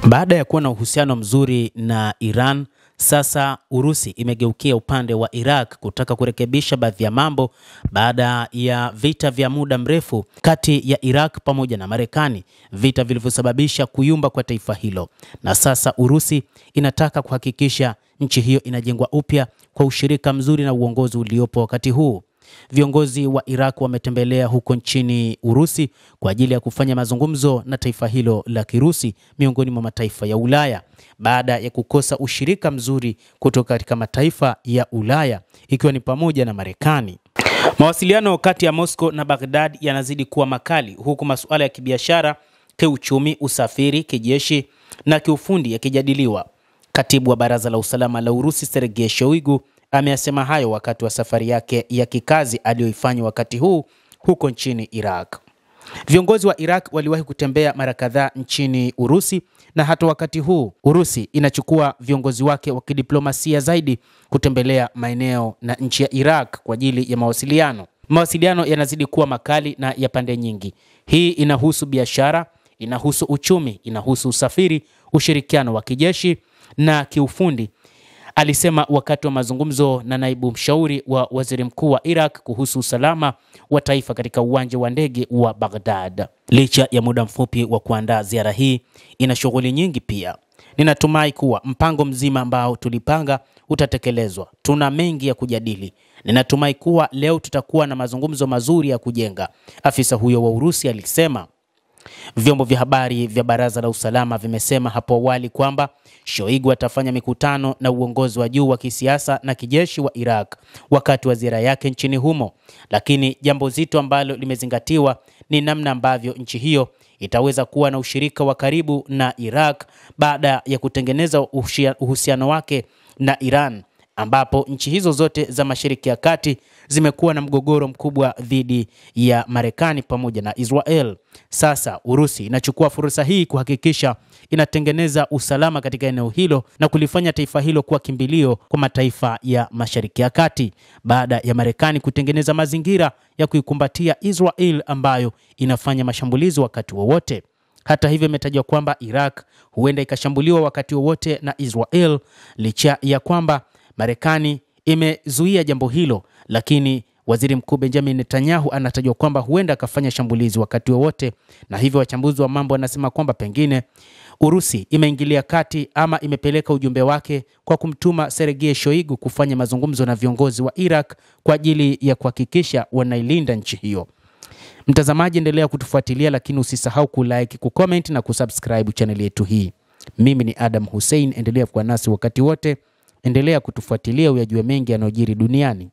Baada ya kuwa na uhusiano mzuri na Iran, sasa Urusi imegeukia upande wa Iraq kutaka kurekebisha baadhi ya mambo baada ya vita vya muda mrefu kati ya Iraq pamoja na Marekani, vita vilivyosababisha kuyumba kwa taifa hilo. Na sasa Urusi inataka kuhakikisha nchi hiyo inajengwa upya kwa ushirika mzuri na uongozi uliopo wakati huu. Viongozi wa Iraq wametembelea huko nchini Urusi kwa ajili ya kufanya mazungumzo na taifa hilo la Kirusi miongoni mwa mataifa ya Ulaya baada ya kukosa ushirika mzuri kutoka katika mataifa ya Ulaya ikiwa ni pamoja na Marekani. Mawasiliano kati ya Moscow na Baghdad yanazidi kuwa makali huku masuala ya kibiashara, kiuchumi, usafiri, kijeshi na kiufundi yakijadiliwa. Katibu wa Baraza la Usalama la Urusi Sergei Shoigu ameyasema hayo wakati wa safari yake ya kikazi aliyoifanya wakati huu huko nchini Iraq. Viongozi wa Iraq waliwahi kutembea mara kadhaa nchini Urusi, na hata wakati huu Urusi inachukua viongozi wake wa kidiplomasia zaidi kutembelea maeneo na nchi ya Iraq kwa ajili ya mawasiliano. Mawasiliano yanazidi kuwa makali na ya pande nyingi. Hii inahusu biashara, inahusu uchumi, inahusu usafiri, ushirikiano wa kijeshi na kiufundi, alisema wakati wa mazungumzo na naibu mshauri wa waziri mkuu wa Iraq kuhusu usalama wa taifa katika uwanja wa ndege wa Baghdad. Licha ya muda mfupi wa kuandaa ziara hii, ina shughuli nyingi pia. Ninatumai kuwa mpango mzima ambao tulipanga utatekelezwa. Tuna mengi ya kujadili. Ninatumai kuwa leo tutakuwa na mazungumzo mazuri ya kujenga, afisa huyo wa Urusi alisema. Vyombo vya habari vya Baraza la Usalama vimesema hapo awali kwamba Shoigu atafanya mikutano na uongozi wa juu wa kisiasa na kijeshi wa Iraq wakati wa ziara yake nchini humo, lakini jambo zito ambalo limezingatiwa ni namna ambavyo nchi hiyo itaweza kuwa na ushirika wa karibu na Iraq baada ya kutengeneza uhusiano wake na Iran, ambapo nchi hizo zote za Mashariki ya Kati zimekuwa na mgogoro mkubwa dhidi ya Marekani pamoja na Israel. Sasa Urusi inachukua fursa hii kuhakikisha inatengeneza usalama katika eneo hilo na kulifanya taifa hilo kuwa kimbilio kwa mataifa ya Mashariki ya Kati baada ya Marekani kutengeneza mazingira ya kuikumbatia Israel ambayo inafanya mashambulizi wakati wowote. Hata hivyo imetajwa kwamba Iraq huenda ikashambuliwa wakati wowote na Israel, licha ya kwamba Marekani imezuia jambo hilo, lakini Waziri Mkuu Benjamin Netanyahu anatajwa kwamba huenda akafanya shambulizi wakati wowote, na hivyo wachambuzi wa mambo wanasema kwamba pengine Urusi imeingilia kati ama imepeleka ujumbe wake kwa kumtuma Sergei Shoigu kufanya mazungumzo na viongozi wa Iraq kwa ajili ya kuhakikisha wanailinda nchi hiyo. Mtazamaji, endelea kutufuatilia, lakini usisahau kulike, kucomment na kusubscribe channel yetu hii. Mimi ni Adam Hussein, endelea kuwa nasi wakati wote. Endelea kutufuatilia uyajue mengi yanayojiri duniani.